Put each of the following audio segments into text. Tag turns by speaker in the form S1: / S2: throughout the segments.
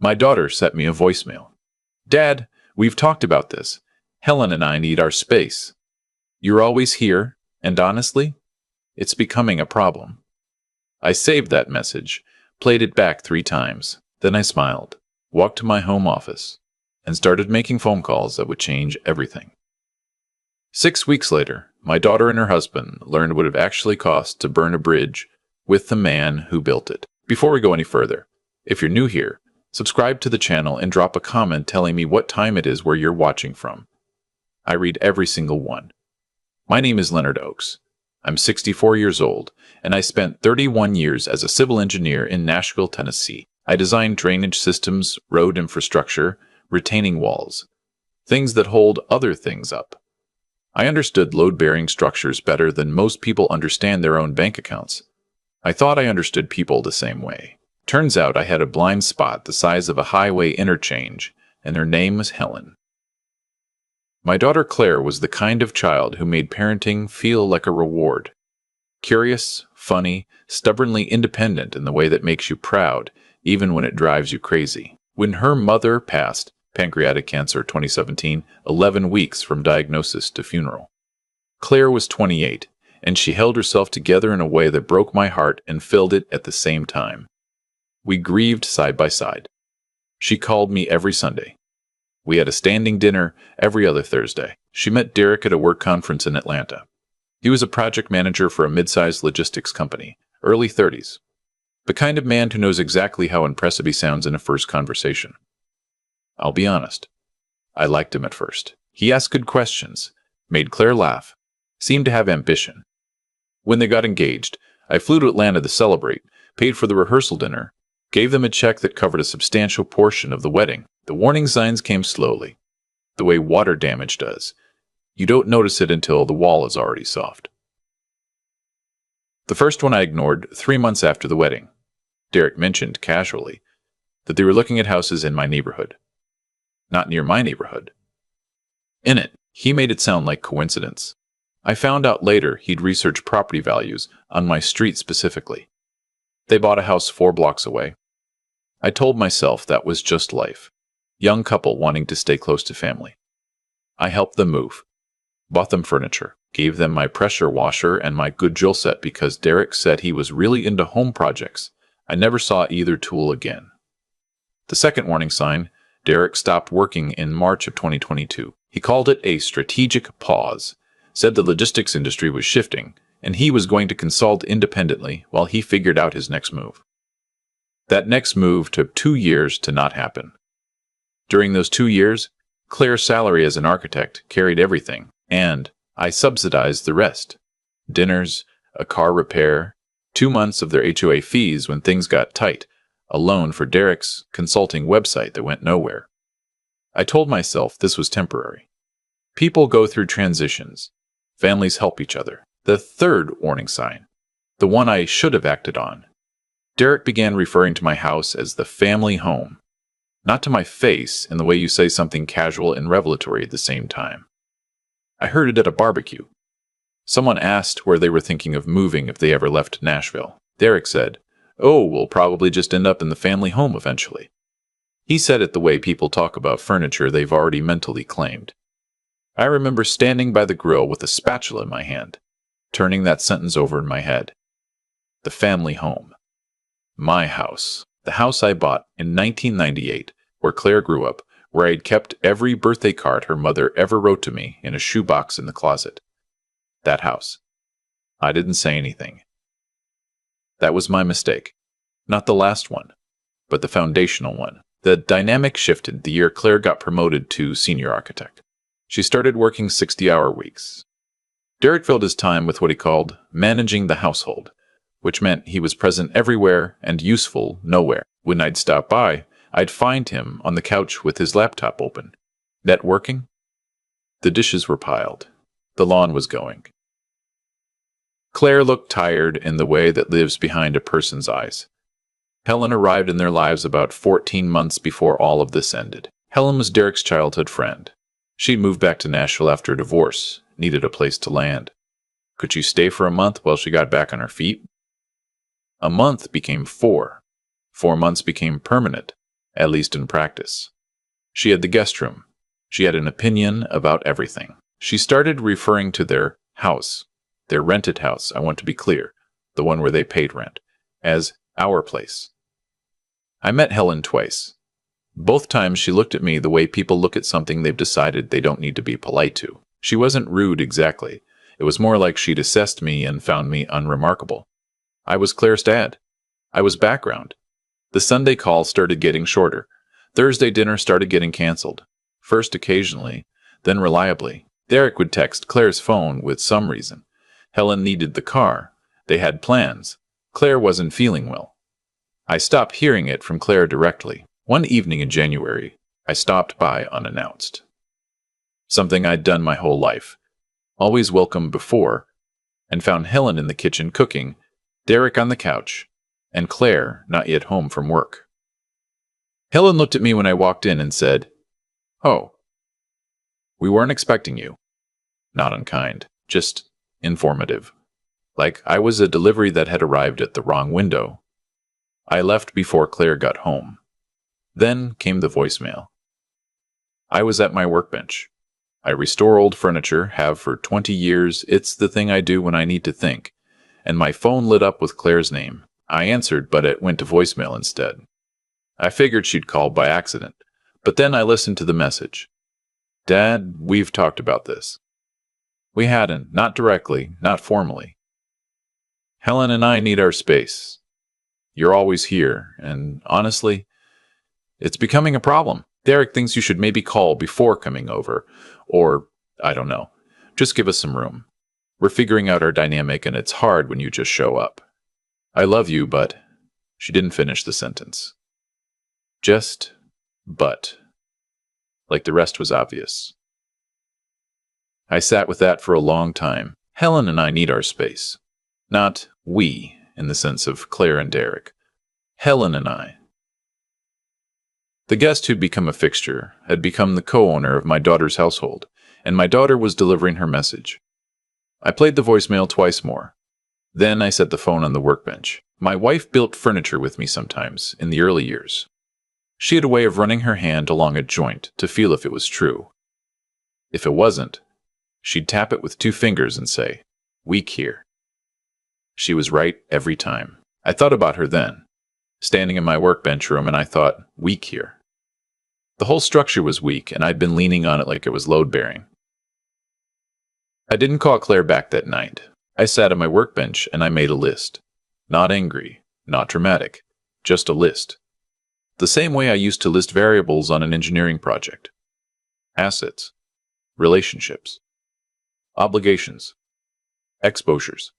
S1: My daughter sent me a voicemail. "Dad, we've talked about this. Helen and I need our space. You're always here, and honestly, it's becoming a problem." I saved that message, played it back 3 times, then I smiled, walked to my home office, and started making phone calls that would change everything. 6 weeks later, my daughter and her husband learned what it actually cost to burn a bridge with the man who built it. Before we go any further, if you're new here, subscribe to the channel and drop a comment telling me what time it is where you're watching from. I read every single one. My name is Leonard Oakes. I'm 64 years old, and I spent 31 years as a civil engineer in Nashville, Tennessee. I designed drainage systems, road infrastructure, retaining walls, things that hold other things up. I understood load-bearing structures better than most people understand their own bank accounts. I thought I understood people the same way. Turns out I had a blind spot the size of a highway interchange, and her name was Helen. My daughter Claire was the kind of child who made parenting feel like a reward. Curious, funny, stubbornly independent in the way that makes you proud, even when it drives you crazy. When her mother passed, pancreatic cancer 2017, 11 weeks from diagnosis to funeral. Claire was 28, and she held herself together in a way that broke my heart and filled it at the same time. We grieved side by side. She called me every Sunday. We had a standing dinner every other Thursday. She met Derek at a work conference in Atlanta. He was a project manager for a mid-sized logistics company, early 30s. The kind of man who knows exactly how impressive he sounds in a first conversation. I'll be honest. I liked him at first. He asked good questions, made Claire laugh, seemed to have ambition. When they got engaged, I flew to Atlanta to celebrate, paid for the rehearsal dinner, gave them a check that covered a substantial portion of the wedding. The warning signs came slowly, the way water damage does. You don't notice it until the wall is already soft. The first one I ignored 3 months after the wedding. Derek mentioned, casually, that they were looking at houses in my neighborhood. Not near my neighborhood. In it, he made it sound like coincidence. I found out later he'd researched property values on my street specifically. They bought a house 4 blocks away. I told myself that was just life. Young couple wanting to stay close to family. I helped them move, bought them furniture, gave them my pressure washer and my good drill set because Derek said he was really into home projects. I never saw either tool again. The second warning sign, Derek stopped working in March of 2022. He called it a strategic pause, said the logistics industry was shifting, and he was going to consult independently while he figured out his next move. That next move took 2 years to not happen. During those 2 years, Claire's salary as an architect carried everything, and I subsidized the rest. Dinners, a car repair, 2 months of their HOA fees when things got tight, a loan for Derek's consulting website that went nowhere. I told myself this was temporary. People go through transitions. Families help each other. The third warning sign, the one I should have acted on. Derek began referring to my house as the family home. Not to my face in the way you say something casual and revelatory at the same time. I heard it at a barbecue. Someone asked where they were thinking of moving if they ever left Nashville. Derek said, "Oh, we'll probably just end up in the family home eventually." He said it the way people talk about furniture they've already mentally claimed. I remember standing by the grill with a spatula in my hand, turning that sentence over in my head. The family home. My house. The house I bought in 1998, where Claire grew up, where I'd kept every birthday card her mother ever wrote to me in a shoebox in the closet. That house. I didn't say anything. That was my mistake. Not the last one, but the foundational one. The dynamic shifted the year Claire got promoted to senior architect. She started working 60-hour weeks. Derek filled his time with what he called managing the household, which meant he was present everywhere and useful nowhere. When I'd stop by, I'd find him on the couch with his laptop open. Networking? The dishes were piled. The lawn was going. Claire looked tired in the way that lives behind a person's eyes. Helen arrived in their lives about 14 months before all of this ended. Helen was Derek's childhood friend. She'd moved back to Nashville after a divorce, needed a place to land. Could she stay for a month while she got back on her feet? A month became 4. 4 months became permanent. at least in practice. She had the guest room. She had an opinion about everything. She started referring to their house, their rented house, I want to be clear, the one where they paid rent, as our place. I met Helen twice. Both times she looked at me the way people look at something they've decided they don't need to be polite to. She wasn't rude exactly. It was more like she'd assessed me and found me unremarkable. I was Claire's dad. I was background. The Sunday calls started getting shorter. Thursday dinner started getting canceled. First occasionally, then reliably. Derek would text Claire's phone with some reason. Helen needed the car. They had plans. Claire wasn't feeling well. I stopped hearing it from Claire directly. One evening in January, I stopped by unannounced. Something I'd done my whole life, always welcome before, and found Helen in the kitchen cooking, Derek on the couch, and Claire not yet home from work. Helen looked at me when I walked in and said, "Oh, we weren't expecting you." Not unkind, just informative. Like I was a delivery that had arrived at the wrong window. I left before Claire got home. Then came the voicemail. I was at my workbench. I restore old furniture, have for 20 years. It's the thing I do when I need to think. And my phone lit up with Claire's name. I answered, but it went to voicemail instead. I figured she'd called by accident, but then I listened to the message. "Dad, we've talked about this." We hadn't, not directly, not formally. "Helen and I need our space. You're always here, and honestly, it's becoming a problem. Derek thinks you should maybe call before coming over, or, I don't know, just give us some room. We're figuring out our dynamic, and it's hard when you just show up. I love you, but..." She didn't finish the sentence. Just, but. Like the rest was obvious. I sat with that for a long time. Helen and I need our space. Not we, in the sense of Claire and Derek. Helen and I. The guest who'd become a fixture had become the co-owner of my daughter's household, and my daughter was delivering her message. I played the voicemail twice more. Then I set the phone on the workbench. My wife built furniture with me sometimes, in the early years. She had a way of running her hand along a joint to feel if it was true. If it wasn't, she'd tap it with 2 fingers and say, "Weak here." She was right every time. I thought about her then, standing in my workbench room, and I thought, weak here. The whole structure was weak, and I'd been leaning on it like it was load-bearing. I didn't call Claire back that night. I sat at my workbench and I made a list. Not angry, not dramatic, just a list. The same way I used to list variables on an engineering project. Assets, relationships, obligations, exposures.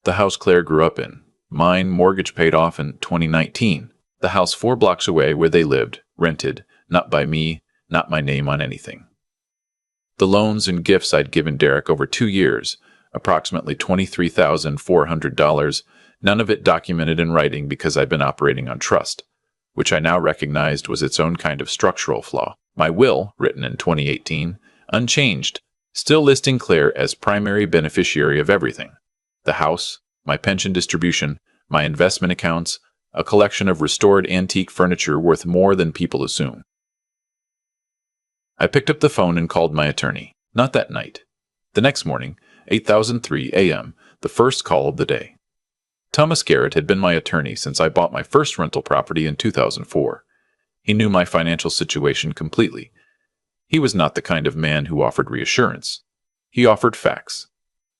S1: The house Claire grew up in, mine mortgage paid off in 2019. The house 4 blocks away where they lived, rented, not by me, not my name on anything. The loans and gifts I'd given Derek over 2 years, approximately $23,400, none of it documented in writing because I'd been operating on trust, which I now recognized was its own kind of structural flaw. My will, written in 2018, unchanged, still listing Claire as primary beneficiary of everything. The house, my pension distribution, my investment accounts, a collection of restored antique furniture worth more than people assume. I picked up the phone and called my attorney. Not that night. The next morning, 8:03 a.m., the first call of the day. Thomas Garrett had been my attorney since I bought my first rental property in 2004. He knew my financial situation completely. He was not the kind of man who offered reassurance. He offered facts,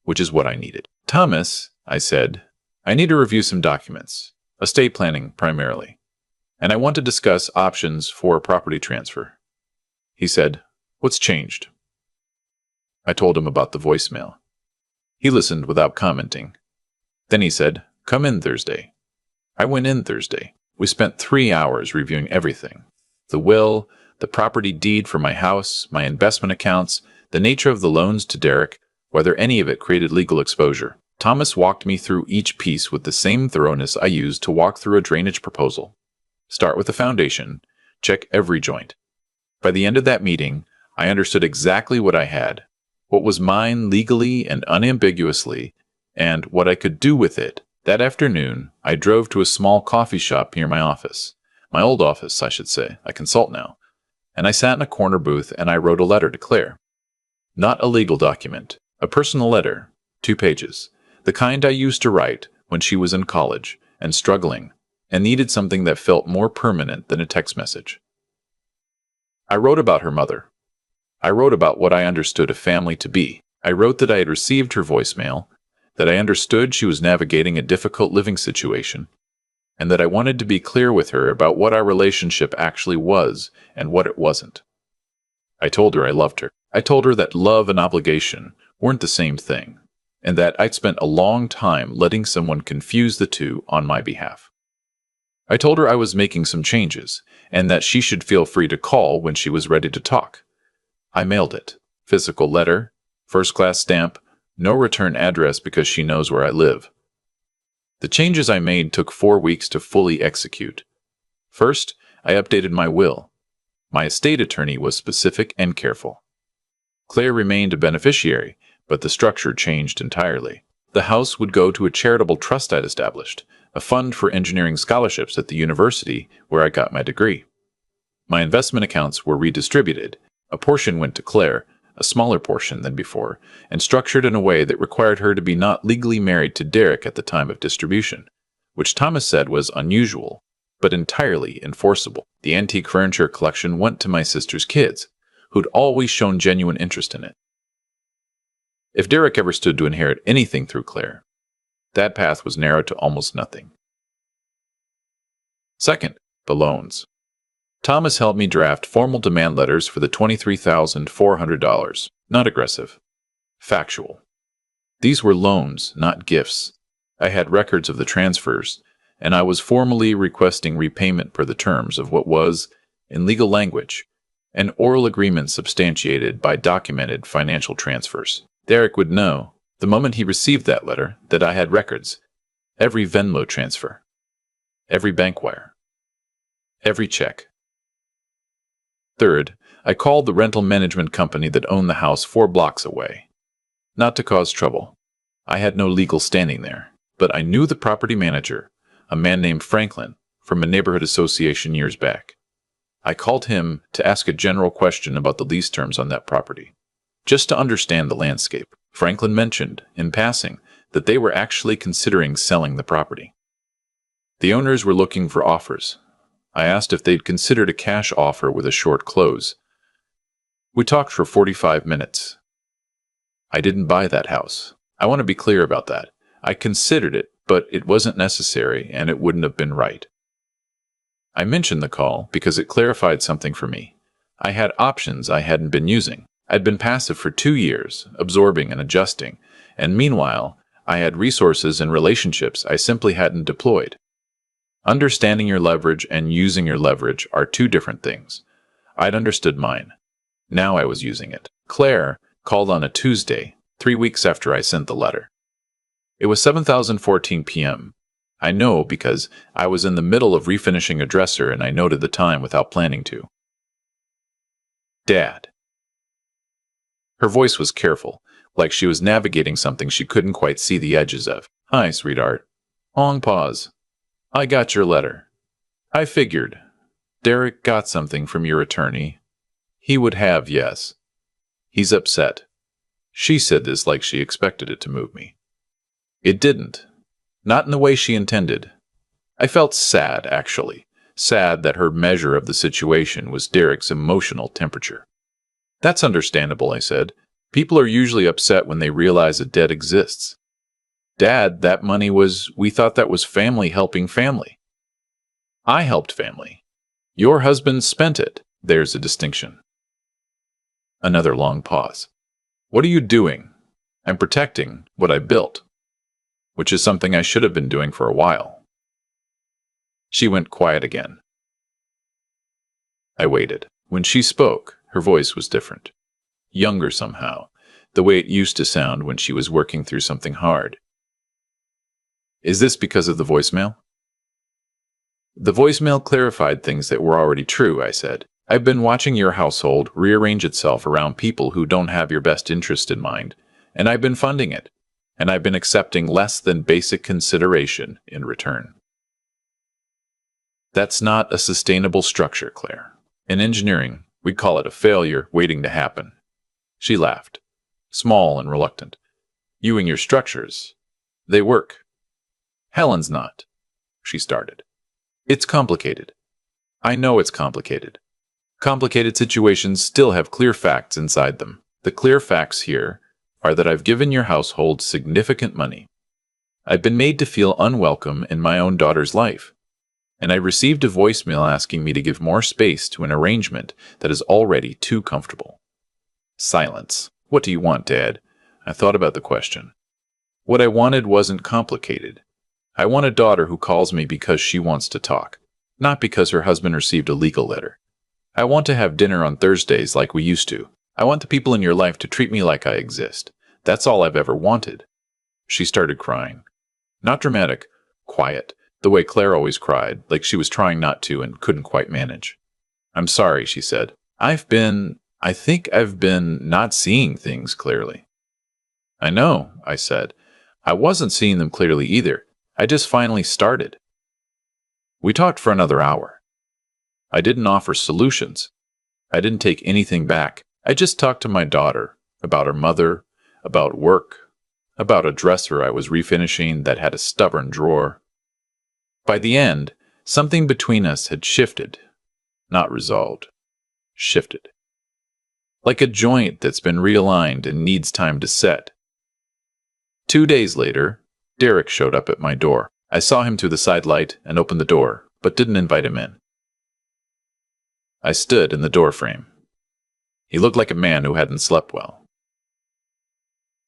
S1: which is what I needed. "Thomas," I said, "I need to review some documents, estate planning primarily, and I want to discuss options for a property transfer." He said, "What's changed?" I told him about the voicemail. He listened without commenting. Then he said, "Come in Thursday." I went in Thursday. We spent 3 hours reviewing everything. The will, the property deed for my house, my investment accounts, the nature of the loans to Derek, whether any of it created legal exposure. Thomas walked me through each piece with the same thoroughness I used to walk through a drainage proposal. Start with the foundation, check every joint. By the end of that meeting, I understood exactly what I had, what was mine legally and unambiguously, and what I could do with it. That afternoon, I drove to a small coffee shop near my office. My old office, I should say. I consult now. And I sat in a corner booth and I wrote a letter to Claire. Not a legal document, a personal letter, 2 pages, the kind I used to write when she was in college and struggling and needed something that felt more permanent than a text message. I wrote about her mother. I wrote about what I understood a family to be. I wrote that I had received her voicemail, that I understood she was navigating a difficult living situation, and that I wanted to be clear with her about what our relationship actually was and what it wasn't. I told her I loved her. I told her that love and obligation weren't the same thing, and that I'd spent a long time letting someone confuse the two on my behalf. I told her I was making some changes, and that she should feel free to call when she was ready to talk. I mailed it. Physical letter, first-class stamp, no return address because she knows where I live. The changes I made took 4 weeks to fully execute. First, I updated my will. My estate attorney was specific and careful. Claire remained a beneficiary, but the structure changed entirely. The house would go to a charitable trust I'd established, a fund for engineering scholarships at the university where I got my degree. My investment accounts were redistributed. A portion went to Claire, a smaller portion than before, and structured in a way that required her to be not legally married to Derek at the time of distribution, which Thomas said was unusual, but entirely enforceable. The antique furniture collection went to my sister's kids, who'd always shown genuine interest in it. If Derek ever stood to inherit anything through Claire, that path was narrowed to almost nothing. Second, the loans. Thomas helped me draft formal demand letters for the $23,400. Not aggressive. Factual. These were loans, not gifts. I had records of the transfers, and I was formally requesting repayment per the terms of what was, in legal language, an oral agreement substantiated by documented financial transfers. Derek would know, the moment he received that letter, that I had records. Every Venmo transfer. Every bank wire. Every check. Third, I called the rental management company that owned the house 4 blocks away. Not to cause trouble. I had no legal standing there, but I knew the property manager, a man named Franklin, from a neighborhood association years back. I called him to ask a general question about the lease terms on that property, just to understand the landscape. Franklin mentioned, in passing, that they were actually considering selling the property. The owners were looking for offers. I asked if they'd considered a cash offer with a short close. We talked for 45 minutes. I didn't buy that house. I want to be clear about that. I considered it, but it wasn't necessary and it wouldn't have been right. I mentioned the call because it clarified something for me. I had options I hadn't been using. I'd been passive for 2 years, absorbing and adjusting, and meanwhile, I had resources and relationships I simply hadn't deployed. Understanding your leverage and using your leverage are 2 different things. I'd understood mine. Now I was using it. Claire called on a Tuesday, 3 weeks after I sent the letter. It was 7:14 p.m. I know because I was in the middle of refinishing a dresser and I noted the time without planning to. Dad. Her voice was careful, like she was navigating something she couldn't quite see the edges of. Hi, sweetheart. Long pause. I got your letter. I figured. Derek got something from your attorney. He would have, yes. He's upset. She said this like she expected it to move me. It didn't. Not in the way she intended. I felt sad, actually. Sad that her measure of the situation was Derek's emotional temperature. That's understandable, I said. People are usually upset when they realize a debt exists. Dad, that money we thought that was family helping family. I helped family. Your husband spent it. There's a distinction. Another long pause. What are you doing? I'm protecting what I built, which is something I should have been doing for a while. She went quiet again. I waited. When she spoke, her voice was different. Younger somehow, the way it used to sound when she was working through something hard. Is this because of the voicemail? The voicemail clarified things that were already true, I said. I've been watching your household rearrange itself around people who don't have your best interest in mind, and I've been funding it, and I've been accepting less than basic consideration in return. That's not a sustainable structure, Claire. In engineering, we'd call it a failure waiting to happen. She laughed, small and reluctant. You and your structures, they work. Helen's not, she started. It's complicated. I know it's complicated. Complicated situations still have clear facts inside them. The clear facts here are that I've given your household significant money. I've been made to feel unwelcome in my own daughter's life. And I received a voicemail asking me to give more space to an arrangement that is already too comfortable. Silence. What do you want, Dad? I thought about the question. What I wanted wasn't complicated. I want a daughter who calls me because she wants to talk, not because her husband received a legal letter. I want to have dinner on Thursdays like we used to. I want the people in your life to treat me like I exist. That's all I've ever wanted. She started crying. Not dramatic, quiet, the way Claire always cried, like she was trying not to and couldn't quite manage. I'm sorry, she said. I think I've been not seeing things clearly. I know, I said. I wasn't seeing them clearly either. I just finally started. We talked for another hour. I didn't offer solutions. I didn't take anything back. I just talked to my daughter about her mother, about work, about a dresser I was refinishing that had a stubborn drawer. By the end, something between us had shifted, not resolved, shifted. Like a joint that's been realigned and needs time to set. 2 days later, Derek showed up at my door. I saw him through the side light and opened the door, but didn't invite him in. I stood in the doorframe. He looked like a man who hadn't slept well.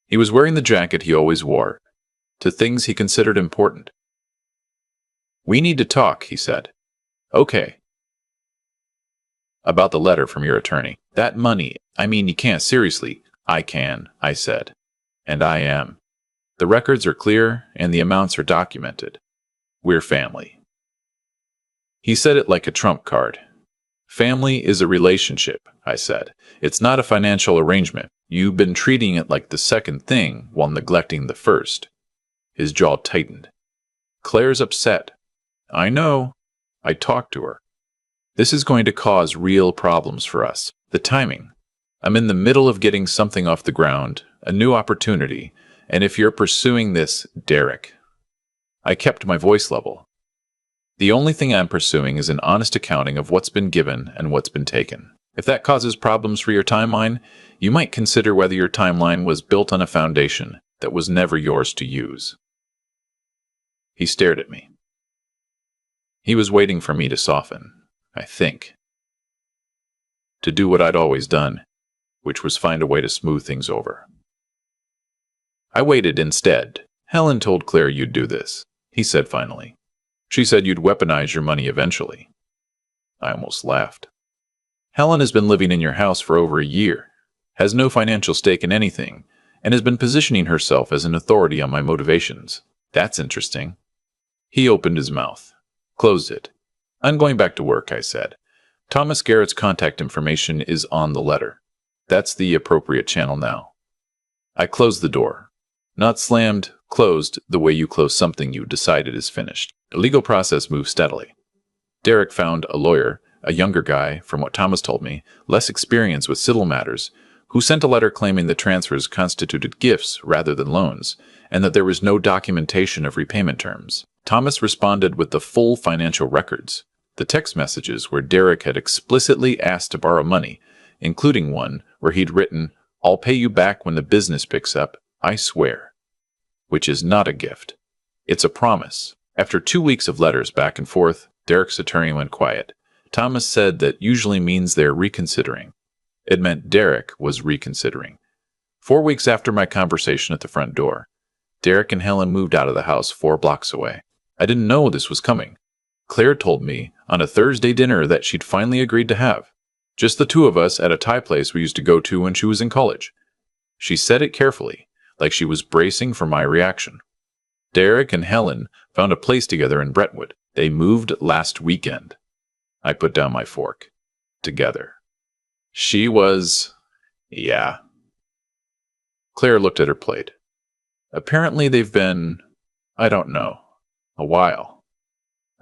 S1: He was wearing the jacket he always wore, to things he considered important. We need to talk, he said. Okay. About the letter from your attorney. That money, you can't seriously. I can, I said. And I am. The records are clear and the amounts are documented. We're family. He said it like a trump card. Family is a relationship, I said. It's not a financial arrangement. You've been treating it like the second thing while neglecting the first. His jaw tightened. Claire's upset. I know. I talked to her. This is going to cause real problems for us. The timing. I'm in the middle of getting something off the ground, a new opportunity, and if you're pursuing this, Derek. I kept my voice level. The only thing I'm pursuing is an honest accounting of what's been given and what's been taken. If that causes problems for your timeline, you might consider whether your timeline was built on a foundation that was never yours to use. He stared at me. He was waiting for me to soften, I think. To do what I'd always done, which was find a way to smooth things over. I waited instead. Helen told Claire you'd do this, he said finally. She said you'd weaponize your money eventually. I almost laughed. Helen has been living in your house for over a year, has no financial stake in anything, and has been positioning herself as an authority on my motivations. That's interesting. He opened his mouth, closed it. I'm going back to work, I said. Thomas Garrett's contact information is on the letter. That's the appropriate channel now. I closed the door. Not slammed, closed the way you close something you decided is finished. The legal process moved steadily. Derek found a lawyer, a younger guy, from what Thomas told me, less experienced with civil matters, who sent a letter claiming the transfers constituted gifts rather than loans, and that there was no documentation of repayment terms. Thomas responded with the full financial records, the text messages where Derek had explicitly asked to borrow money, including one where he'd written, "I'll pay you back when the business picks up, I swear," which is not a gift. It's a promise. After 2 weeks of letters back and forth, Derek's attorney went quiet. Thomas said that usually means they're reconsidering. It meant Derek was reconsidering. 4 weeks after my conversation at the front door, Derek and Helen moved out of the house 4 blocks away. I didn't know this was coming. Claire told me on a Thursday dinner that she'd finally agreed to have. Just the 2 of us at a Thai place we used to go to when she was in college. She said it carefully, like she was bracing for my reaction. Derek and Helen found a place together in Brentwood. They moved last weekend. I put down my fork. Together. She was... yeah. Claire looked at her plate. Apparently they've been... I don't know. A while.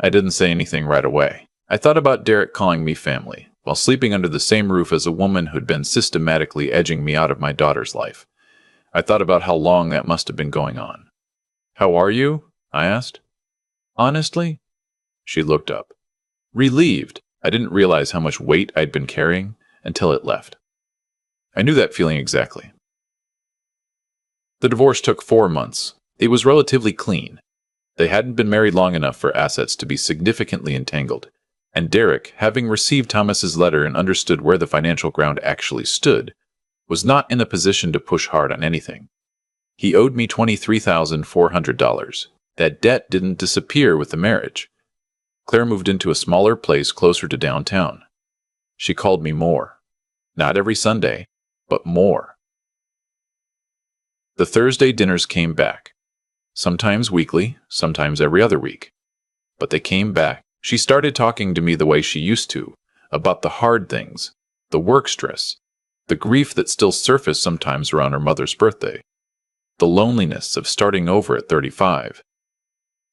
S1: I didn't say anything right away. I thought about Derek calling me family, while sleeping under the same roof as a woman who'd been systematically edging me out of my daughter's life. I thought about how long that must have been going on. "How are you?" I asked. "Honestly?" She looked up. Relieved. I didn't realize how much weight I'd been carrying until it left. I knew that feeling exactly. The divorce took 4 months. It was relatively clean. They hadn't been married long enough for assets to be significantly entangled, and Derek, having received Thomas's letter and understood where the financial ground actually stood, was not in a position to push hard on anything. He owed me $23,400. That debt didn't disappear with the marriage. Claire moved into a smaller place closer to downtown. She called me more. Not every Sunday, but more. The Thursday dinners came back. Sometimes weekly, sometimes every other week. But they came back. She started talking to me the way she used to, about the hard things, the work stress, the grief that still surfaced sometimes around her mother's birthday, the loneliness of starting over at 35.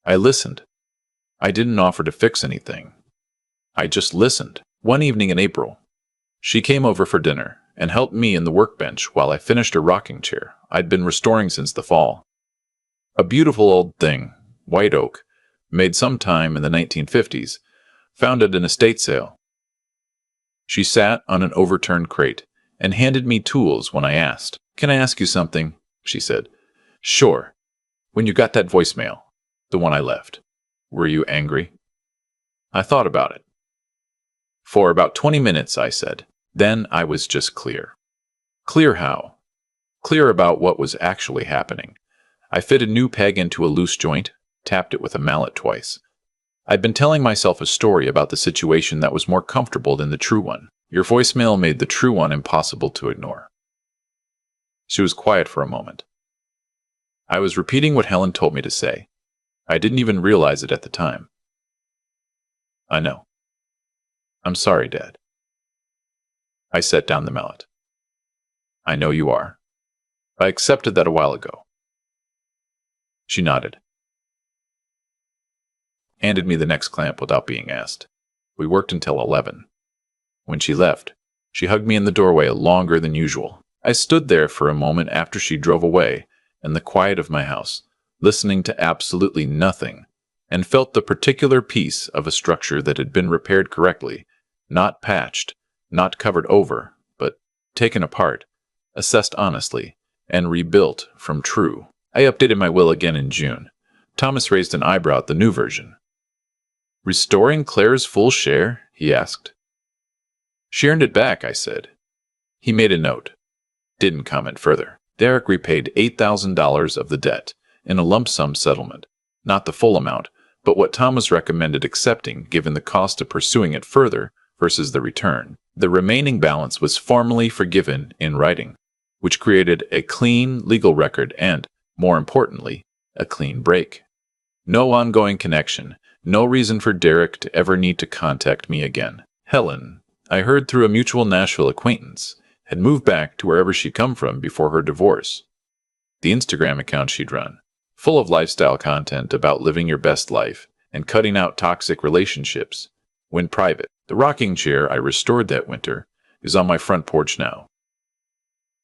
S1: I listened. I didn't offer to fix anything. I just listened. One evening in April, she came over for dinner and helped me in the workbench while I finished a rocking chair I'd been restoring since the fall. A beautiful old thing, white oak, made sometime in the 1950s, found at an estate sale. She sat on an overturned crate and handed me tools when I asked. "Can I ask you something?" she said. "Sure. When you got that voicemail, the one I left, were you angry?" I thought about it. "For about 20 minutes, I said. Then I was just clear. Clear how? Clear about what was actually happening. I fit a new peg into a loose joint, tapped it with a mallet twice. I'd been telling myself a story about the situation that was more comfortable than the true one. Your voicemail made the true one impossible to ignore." She was quiet for a moment. I was repeating what Helen told me to say. I didn't even realize it at the time. "I know. I'm sorry, Dad." I set down the mallet. "I know you are. I accepted that a while ago." She nodded. Handed me the next clamp without being asked. We worked until 11. When she left, she hugged me in the doorway longer than usual. I stood there for a moment after she drove away, in the quiet of my house, listening to absolutely nothing, and felt the particular piece of a structure that had been repaired correctly, not patched, not covered over, but taken apart, assessed honestly, and rebuilt from true. I updated my will again in June. Thomas raised an eyebrow at the new version. "Restoring Claire's full share?" he asked. "She earned it back," I said. He made a note. Didn't comment further. Derek repaid $8,000 of the debt in a lump sum settlement. Not the full amount, but what Thomas recommended accepting given the cost of pursuing it further versus the return. The remaining balance was formally forgiven in writing, which created a clean legal record and, more importantly, a clean break. No ongoing connection, no reason for Derek to ever need to contact me again. Helen, I heard through a mutual Nashville acquaintance, had moved back to wherever she'd come from before her divorce. The Instagram account she'd run, full of lifestyle content about living your best life and cutting out toxic relationships, went private. The rocking chair I restored that winter is on my front porch now.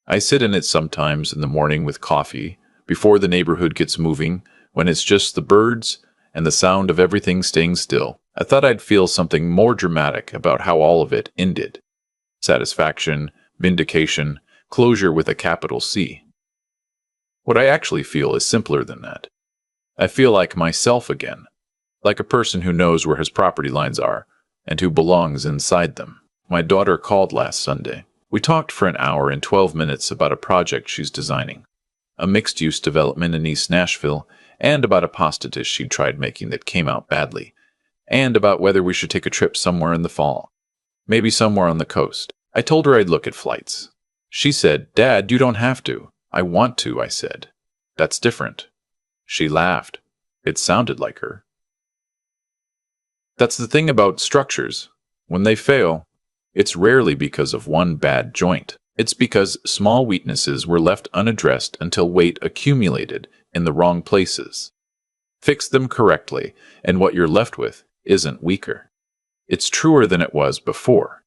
S1: I sit in it sometimes in the morning with coffee, before the neighborhood gets moving, when it's just the birds and the sound of everything staying still. I thought I'd feel something more dramatic about how all of it ended. Satisfaction, vindication, closure with a capital C. What I actually feel is simpler than that. I feel like myself again, like a person who knows where his property lines are and who belongs inside them. My daughter called last Sunday. We talked for an hour and 12 minutes about a project she's designing, a mixed-use development in East Nashville, and about a pasta dish she'd tried making that came out badly, and about whether we should take a trip somewhere in the fall, maybe somewhere on the coast. I told her I'd look at flights. She said, "Dad, you don't have to." "I want to," I said. "That's different." She laughed. It sounded like her. That's the thing about structures. When they fail, it's rarely because of one bad joint. It's because small weaknesses were left unaddressed until weight accumulated in the wrong places. Fix them correctly, and what you're left with isn't weaker. It's truer than it was before.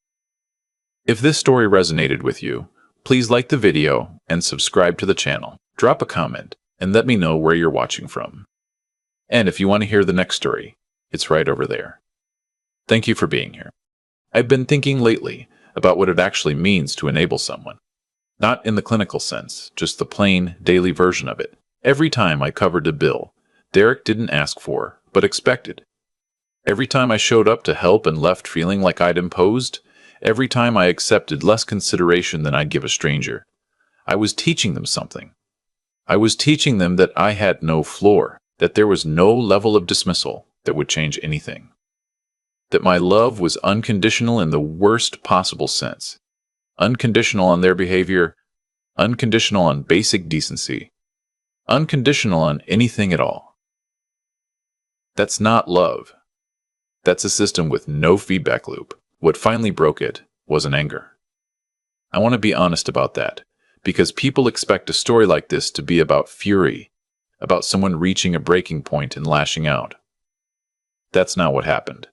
S1: If this story resonated with you, please like the video and subscribe to the channel. Drop a comment and let me know where you're watching from. And if you want to hear the next story, it's right over there. Thank you for being here. I've been thinking lately about what it actually means to enable someone. Not in the clinical sense, just the plain, daily version of it. Every time I covered a bill, Derek didn't ask for, but expected. Every time I showed up to help and left feeling like I'd imposed, every time I accepted less consideration than I'd give a stranger, I was teaching them something. I was teaching them that I had no floor, that there was no level of dismissal that would change anything. That my love was unconditional in the worst possible sense. Unconditional on their behavior, unconditional on basic decency, unconditional on anything at all. That's not love. That's a system with no feedback loop. What finally broke it was an anger. I want to be honest about that, because people expect a story like this to be about fury, about someone reaching a breaking point and lashing out. That's not what happened.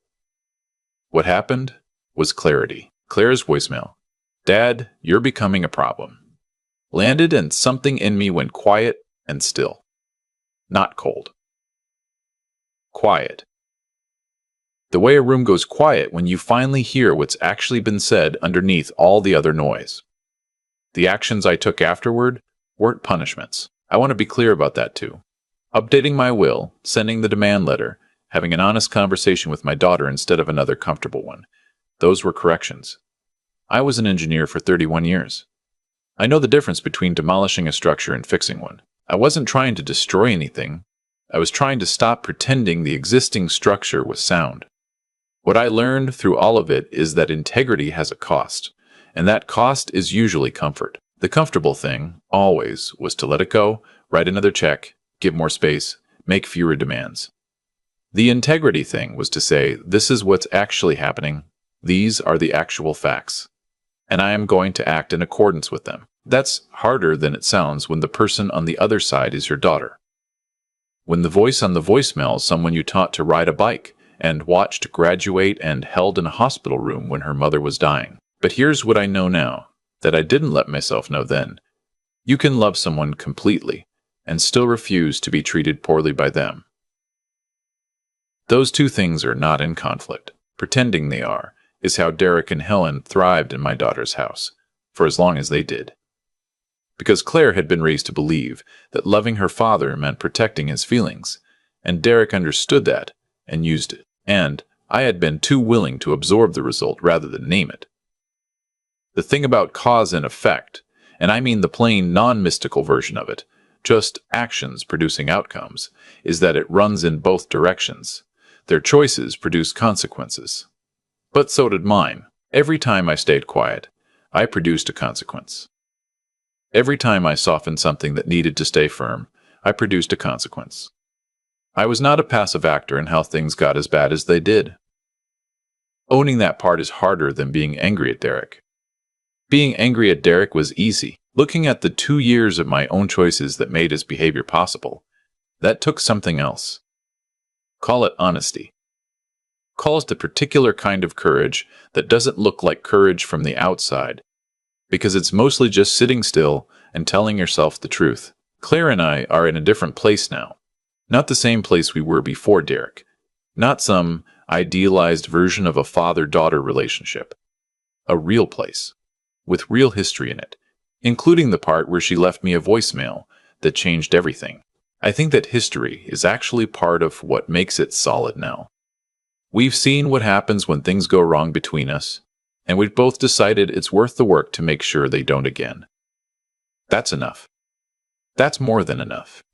S1: What happened was clarity. Claire's voicemail. Dad, you're becoming a problem. Landed and something in me went quiet and still. Not cold. Quiet. The way a room goes quiet when you finally hear what's actually been said underneath all the other noise. The actions I took afterward weren't punishments. I want to be clear about that too. Updating my will, sending the demand letter, having an honest conversation with my daughter instead of another comfortable one. Those were corrections. I was an engineer for 31 years. I know the difference between demolishing a structure and fixing one. I wasn't trying to destroy anything. I was trying to stop pretending the existing structure was sound. What I learned through all of it is that integrity has a cost, and that cost is usually comfort. The comfortable thing, always, was to let it go, write another check, give more space, make fewer demands. The integrity thing was to say, this is what's actually happening, these are the actual facts, and I am going to act in accordance with them. That's harder than it sounds when the person on the other side is your daughter. When the voice on the voicemail is someone you taught to ride a bike, and watched graduate and held in a hospital room when her mother was dying. But here's what I know now, that I didn't let myself know then. You can love someone completely, and still refuse to be treated poorly by them. Those two things are not in conflict. Pretending they are is how Derek and Helen thrived in my daughter's house, for as long as they did. Because Claire had been raised to believe that loving her father meant protecting his feelings, and Derek understood that and used it. And I had been too willing to absorb the result rather than name it. The thing about cause and effect, and I mean the plain non-mystical version of it, just actions producing outcomes, is that it runs in both directions. Their choices produce consequences. But so did mine. Every time I stayed quiet, I produced a consequence. Every time I softened something that needed to stay firm, I produced a consequence. I was not a passive actor in how things got as bad as they did. Owning that part is harder than being angry at Derek. Being angry at Derek was easy. Looking at the 2 years of my own choices that made his behavior possible, that took something else. Call it honesty. Call it the particular kind of courage that doesn't look like courage from the outside, because it's mostly just sitting still and telling yourself the truth. Claire and I are in a different place now. Not the same place we were before Derek. Not some idealized version of a father-daughter relationship. A real place, with real history in it, including the part where she left me a voicemail that changed everything. I think that history is actually part of what makes it solid now. We've seen what happens when things go wrong between us, and we've both decided it's worth the work to make sure they don't again. That's enough. That's more than enough.